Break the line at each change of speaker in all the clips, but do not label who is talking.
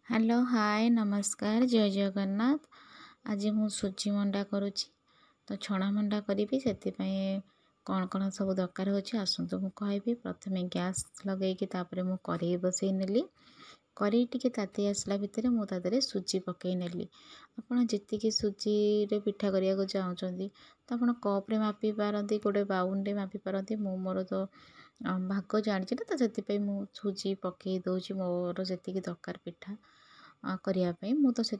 Hello hi नमस्कार जय जगन्नाथ। आज मु सुजी मंडा करुच्ची तो छणा मंडा करी से कौन कौन सब दरकार हो आसतु मु कहबी। प्रथमे गैस लगे तापर मु कढ़ई बसई नेली। कढ़ई टिके ताती आसला भितर मु तादरे सुजी पकई नेली। आपड़ जी सुजी रे पिठा करिया को चाहते तो आप कप्रे मापी पारती, गोटे बाउंडे मापी पारती। मु मोर तो भाग जानी ना, तो से मु सुजी पकई दूची मोर जी दरकार पिठा करने। मु तो से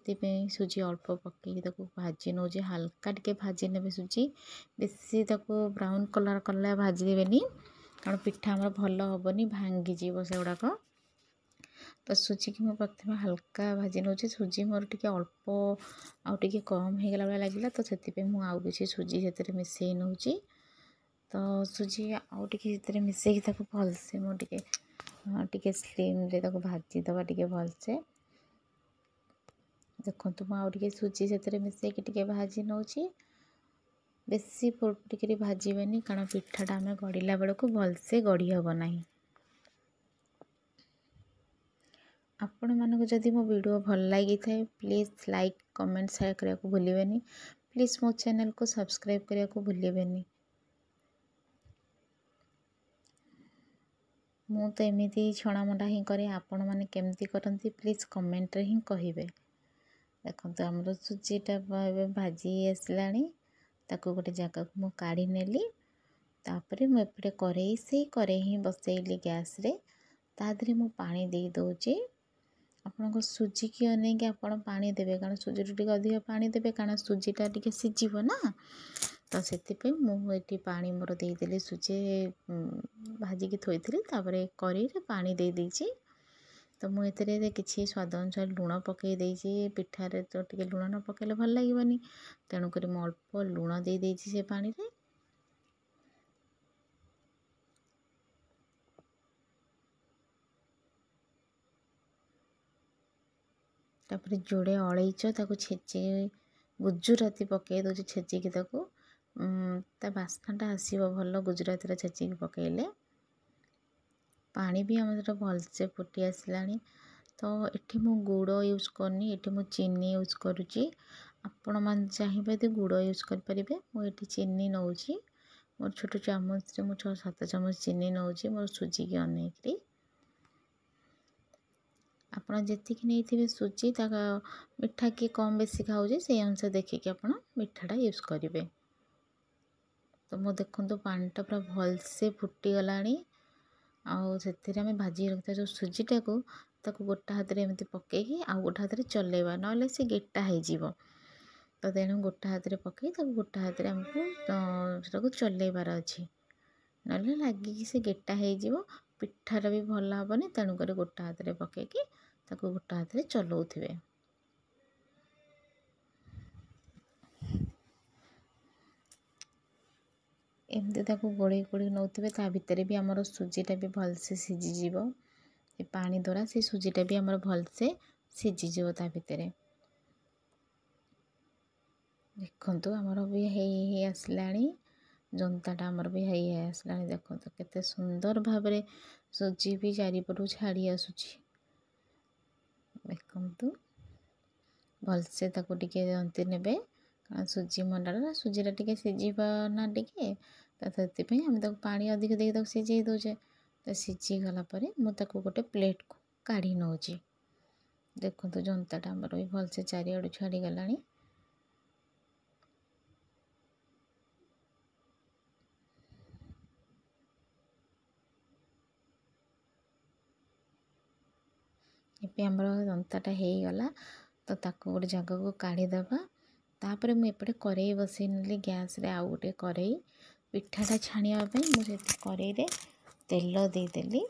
सुजी अल्प पकई भाजी नौ, हल्का टिके भाजी ने सुजी, बेसी ब्राउन कलर कला भाजी देवेनी, कारण पिठा आम भल हेनी, भांगी जीव से गुड़ाक। तो सुजी की प्रथम हल्का भाजी नौ। सुजी मोर टे अल्प आगे कम हो गला लगे, तो से मुझे सुजी से मिसई नौ। तो सुजी आगे मिसई भलसे मुझे स्लिम रे भाजी दबा टे भलसे। देखो मुझे सुजी से मिसईकि भाजी नौ। बेसी पोड़पोड़ी भाजबेनी, कारण पिठाटा आम गढ़ला बेलू भलसे गढ़ी हम ना। आपण मानक जदि मो वीडियो भल लगी थाए प्लीज़ लाइक कमेंट शेयर करने को भूलें। प्लीज़ मो चैनल को सब्सक्राइब करने को भूलें। मु तो एमती छणा मंडा ही करे, आपण मैंने केमती करती प्लीज़ कमेंट रे ही कहिबे। देखो आमर सुजीटा भाजी आसला, ताको गोटे जगह को मु काढ़ी नेली। तापरे मुझे कढ़ई से कढ़ई ही बसैली गैस रे, तादरे मु पानी दे दूची। आपन सुजी की अनेक आप पानी देवे, कारण सुजी टे अधिक पानी देवे, कारण सुजीटा टे सीझ ना। तो से मुझे पानी मोर देदेली, सुजी भाजिकी थोड़ी तापर कढ़ई रे पानी दे दीची। तो मुझे किसी स्वाद अनुसार लुण पकई देची। पिठारे तो टे लुण न पकईले भल लगे, तेणुक मु अल्प लुण दे देची से पानी रे। तापर जोड़े अलैच ताको छेची, गुजुराती पकई दूची छेचिकी, ता बास्नाटा आसो भल गुजुराती छेचिकी पकईले। पानी भी आम भलसे फुटी आसला। तो ये मु गुड़ यूज करनी, ये मु चीनी यूज करुच्ची। आपण मैंने चाहिए तो गुड़ यूज करें। मुझे चीनी नौ, मोर छोट चामच से 6-7 चामच चीनी नौ मोर सुजी की अनेक। आपड़ जी नहीं सुजी मिठा किए कम बेसी खाऊे, से अनुसार देखिए आप मिठाटा यूज करेंगे। तो मो देखो पानीटा पूरा भलसे फुटीगला। आम भाजी रखता जो सुजीटा को गोटा हाथ में एमती पकईकि आउ गोटा हाथ में चलेबा, ना सी गेटा हो। तो तेणु गोटा हाथ में पकई गोटा हाथ में आमको चलेबार अच्छी, ना लगिकी से गेटा हो, पिठार भी भल हेनी। तेणुक गोटा हाथ में पकईकि गोटा हाथ में चलाउे। एमती गोड़े गोड़े नौथे, ता भितर भी आमर सुजीटा भी भलसे सीझीज। पानी द्वारा से सुजीटा भी आमर भलसे सीझीज ता भितर। देखु आमर भी है आसला, जंताटा आमर भी है आसला। देखो केते सुंदर भाव सुजी भी चारिपटू छाड़ी आसूची। देखु भलसे टे जंती ने, कारण सुजी मंडा सुजीटा टे सीझा ना टे, तो से आम पानी अधिक दे सीझे दौचे। तो सीझीगला मुझे गोटे प्लेट को काढ़ी नौ। देखो जंताटा आमर भी भलसे चारिआडू छाड़ी गला। ये आमर जंताटा हो गला, तो ताको गोटे जगह को काढ़ीदबा। तापर मुझे कढ़ई बसई नेली गैस रे, आउ गोटे कढ़ई पिठाटा छाणियापी। मुझे कढ़ई रे तेल देदेली।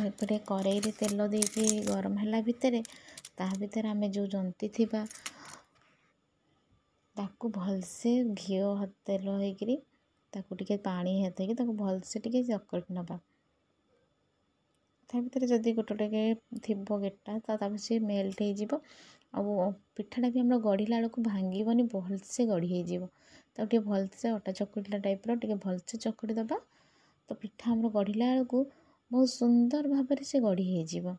एपटे कढ़ई रे तेल देकी गरम है भितर, ता भितर आम जो जंती थिबा ताकू भलसे घी तेल होकरी ताकू टिके पानी हाथ कि भलसे टिके चकटी नबा। ता भितर जदि गोटे थी गेटा तो सी मेल्ट हो। पिठाटा भी आम गढ़ला बेलू भांगनी, भलसे गढ़ी हो। तो भलसे अटा चकटिला टाइप टे भलसे चकटी दबा। तो पिठा आम गढ़ला बेलू बहुत सुंदर भाव से गढ़ी हो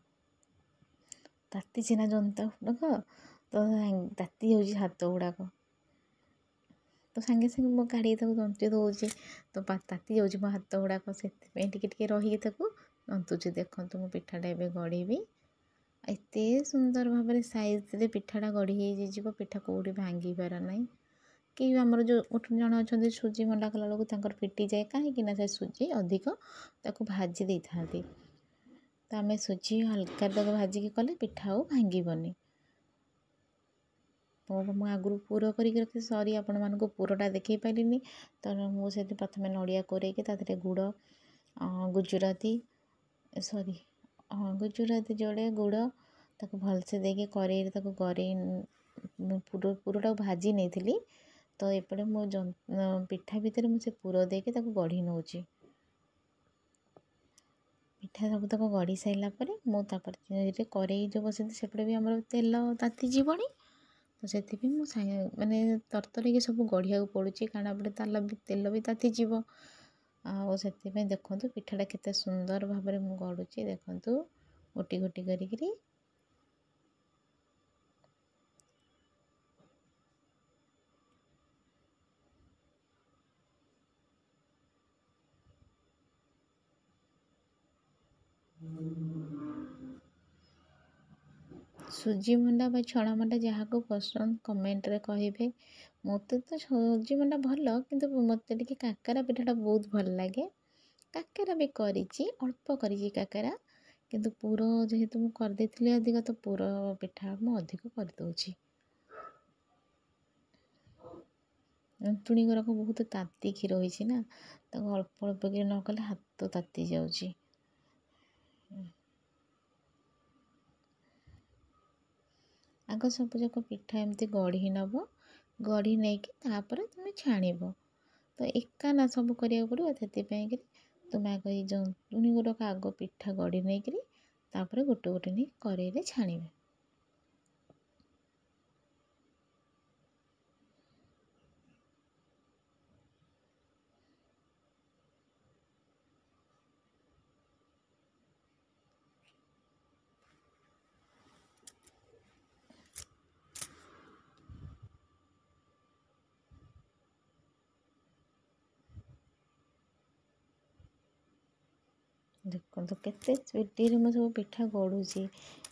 ताती सीना जंता गुड़ाक तो ताती हो हाथ गुड़ाक तो सांगे सांगे मो काढ़ी जंती दूसरी तो ताती जाऊँगी मो हाथ गुड़ाक से रही जंतुची देखो मो पिठाटा एवं गढ़ी एत सुंदर भाव साइज पिठाटा गढ़ी हो पिठा कौटी भांगी पार ना कि आमर जो जन अच्छा सुजी मंडा कला बेलू फिटी जाए कहीं से सुजी अधिक ताको भाजी दे था तो आम सुजी हल्का भाजिकी कले पिठा आ भांगनी तो मुझे आगु पुर कर रखी सरी आपण मानक पुरटा देखी पारिनी तो मुझे प्रथम नड़िया कोरेक गुड़ गुजराती सॉरी गुजराती जोड़े गुड़ ताको भलसे देके करेई गरे पुरटा भाजी नहीं तो एपटे मो पिठा भितर मुझे पुर देके गढ़ी नौची पिठा सब तक गढ़ी सारापर मुझे करेई जो बस सेपटे भी आम तेल ताती जीवनी तो से माने तरतर के सब गढ़िया पड़ू कारण एपटे तेल भी तातीज से देखो पिठाटा केते सुंदर भाव में गढ़ुची देखु गोटी गोटी करी सुजी मंडा बा छणा मंडा जहाँ को पसंद कमेंट रे कहे मत तो सुजी मंडा भल किंतु मत टे काकरा पिठाटा बहुत भल लगे काकरा भी करी अल्प करी काकरा किंतु पुर जेहेतु मुझे करदे अधिक तो पुर पिठा मुझे अधिक करदे तुणी गुराक बहुत तातिकी रही ना अल्प अल्प कि न कले हाथ ताती जाऊँगी आग सब जाक पिठा एमती गढ़ी नब गढ़ी नहीं कि तुम छाणब तो एका ना सब करा पड़ो से तुम आग ये जंतुणी गुड़ाक आग पिठा गढ़ी नहीं गोटे गोटे नहीं करेई छाणवे देखो तो केते स्पीड में सब पिठा गढ़ुची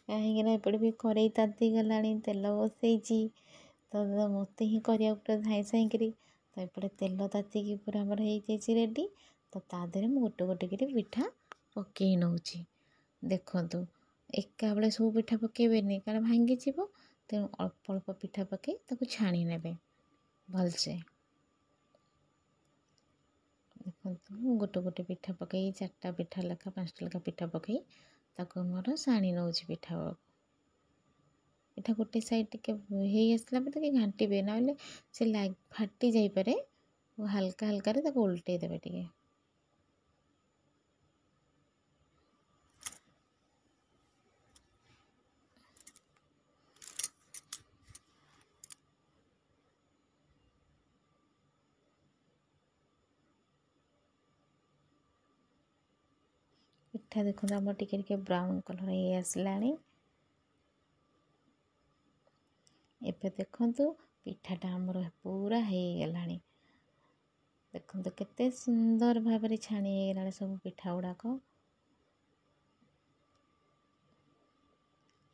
कहीं एपटे भी करेई ताती गला तेल बसई तो मत ही करा पूरा धाई साई तो एपटे तेल तातिकी पूरा आमर हो रेडी तो तादेह मुझे गोटे गोटे कर पिठा पकई नौची देखु एका बेले सब पिठा पकेबेनि कारण भांगी जीव तेणु अल्प अल्प पिठा पकई छाणी नेबे भलसे देखो गोटे गोटे पिठा पकई 4टा पिठा लेखा 5टा लेखा पिठा पकई मोर साणी नौची पिठा पिठा गोटे साइड टे आसला घाटे ना से फाटी जापे हल्का हल्का उल्टे देवे टे पिठा देखो आम टिके ब्राउन कलर हो आसला एबे देखु पिठाटा आमर पूरा हो गला देखो केते सुंदर भाव में छाणी गला सब पिठा गुड़ाक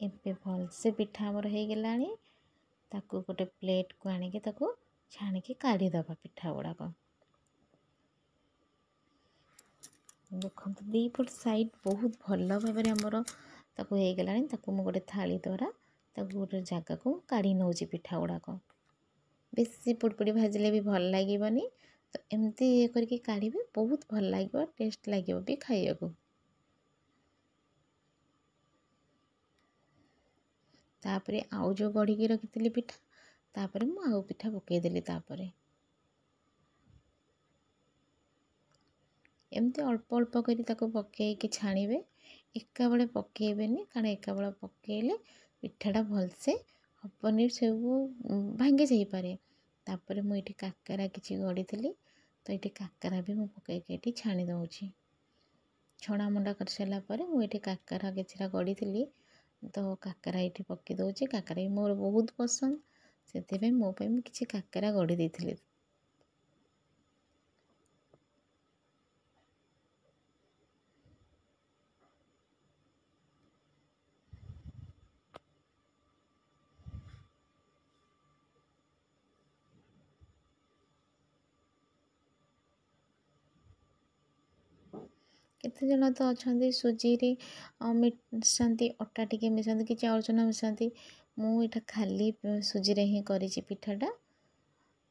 एबे भल से पिठा आमर हो गला गोटे प्लेट को आनिके छाणिकी काढ़ीदबा पिठा गुड़ाक देखो दीपट साइड बहुत भल भाव में आमर हो गला मुझे गोटे थाली द्वारा गोटे जगह को काढ़ी नौची पिठा गुड़ाक बेसी पुड़पुड़ी भाजिले भी भल लगे तो एमती ये करके काढ़ी बहुत भल लगे टेस्ट लगे भी खाइया को तापरे आउ जो गढ़ी रखी पिठा तापरे मु आउ पिठा पकईदेली एमती अल्प अल्प कर पकईकी छाणवे एका बेले पकईबेनि कारण एका बेले पकईले पिठाटा भलसे हबनी सब भांगी जापे तापर मुझे काकरा किसी गढ़ी तो ये काकरा भी मुझे पकईकी छाणी दौची ଛଣା ମଣ୍ଡା କରିସାରିଲା ପରେ ମୁଁ ଏଠି କାକରା କିଛିଟା ଗଢ଼ିଥିଲି, ତ କାକରା ଏଇଠି ପକାଇ ଦେଉଛି। କାକରା ବି ମୋର ବହୁତ ପସନ୍ଦ, ସେଥିପାଇଁ ମୋ ପାଇଁ ମୁଁ କିଛି କାକରା ଗଢ଼ି ଦେଇଥିଲି। କେତେ ଜଣ ତ ଅଛନ୍ତି ସୁଜିରେ ମିଶାନ୍ତି, ଅଟା ଟିକେ ମିଶାନ୍ତି କି ଚାଉଳ ଚୂନା ମିଶାନ୍ତି। ମୁଁ ଏଇଟା ଖାଲି ସୁଜିରେ ହିଁ କରିଛି ପିଠାଟା।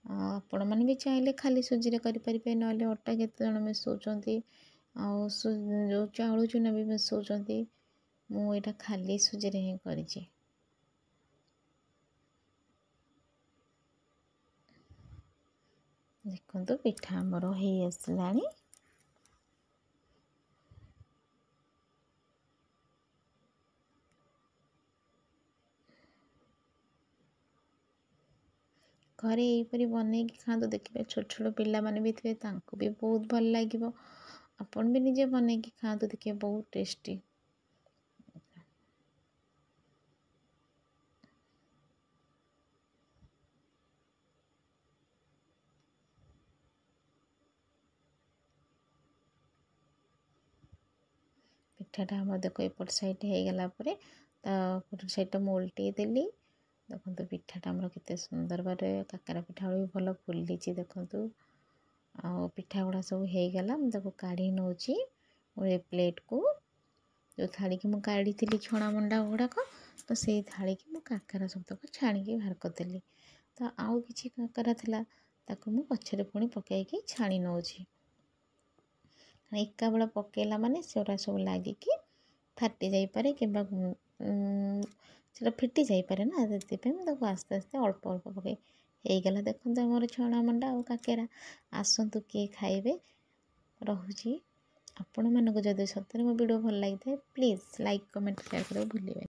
ଆପଣମାନେ ବି ଚାହିଁଲେ ଖାଲି ସୁଜିରେ କରିପାରିବେ, ନହେଲେ ଅଟା କେତେ ଜଣ ମିଶାଉଛନ୍ତି, ଆଉ ଯେଉଁ ଚାଉଳ ଚୂନା ବି ମିଶାଉଛନ୍ତି। ମୁଁ ଏଇଟା ଖାଲି ସୁଜିରେ ହିଁ କରିଛି। ଦେଖନ୍ତୁ ପିଠା ଆମର ହେଇ ଆସିଲାଣି। ଘରେ ଏଇପରି ବନେଇକି ଖାଆନ୍ତୁ, ଦେଖିବେ ଛୋଟ ଛୋଟ ପିଲାମାନେ ବି ଥିବେ, ତାଙ୍କୁ ବି ବହୁତ ଭଲ ଲାଗିବ। ଆପଣ ବି ନିଜେ ବନେଇକି ଖାଆନ୍ତୁ, ଦେଖିବେ ବହୁତ ଟେଷ୍ଟି। ପିଠାଟା ଆମର ଦେଖ ଏପଟ ସାଇଡ଼୍ ହେଇଗଲା ପରେ ତା ଏପଟ ସାଇଡ଼୍ଟା ମୁଁ ଓଲଟେଇ ଦେଲି। ଦେଖନ୍ତୁ ପିଠାଟା ଆମର କେତେ ସୁନ୍ଦର ଭାବରେ କାକରା ପିଠା ବି ଭଲ ଫୁଲିଛି ଦେଖନ୍ତୁ। ଆଉ ପିଠା ଗୁଡ଼ା ସବୁ ହେଇଗଲା, ମୁଁ ତାକୁ କାଢ଼ି ନେଉଛି ଗୋଟେ ପ୍ଲେଟ୍କୁ। ଯେଉଁ ଥାଳିକି ମୁଁ କାଢ଼ିଥିଲି ଛଣା ମଣ୍ଡା ଗୁଡ଼ାକ, ତ ସେଇ ଥାଳିକି ମୁଁ କାକରା ସବୁତକ ଛାଣିକି ବାହାର କରିଦେଲି। ତ ଆଉ କିଛି କାକରା ଥିଲା, ତାକୁ ମୁଁ ପଛରେ ପୁଣି ପକାଇକି ଛାଣି ନେଉଛି। ଏକାବେଳେ ପକାଇଲା ମାନେ ସେଗୁଡ଼ା ସବୁ ଲାଗିକି ଫାଟି ଯାଇପାରେ କିମ୍ବା ସେଟା ଫିଟି ଯାଇପାରେ ନା, ସେଥିପାଇଁ ମୁଁ ତାକୁ ଆସ୍ତେ ଆସ୍ତେ ଅଳ୍ପ ଅଳ୍ପ ପକାଇ ହେଇଗଲା। ଦେଖନ୍ତୁ ଆମର ଛଣା ମଣ୍ଡା ଆଉ କାକେରା, ଆସନ୍ତୁ କିଏ ଖାଇବେ। ରହୁଛି। ଆପଣମାନଙ୍କୁ ଯଦି ସତରେ ମୋ ଭିଡ଼ିଓ ଭଲ ଲାଗିଥାଏ, ପ୍ଲିଜ୍ ଲାଇକ୍ କମେଣ୍ଟ ସେୟାର କରିବାକୁ ଭୁଲିବେନି।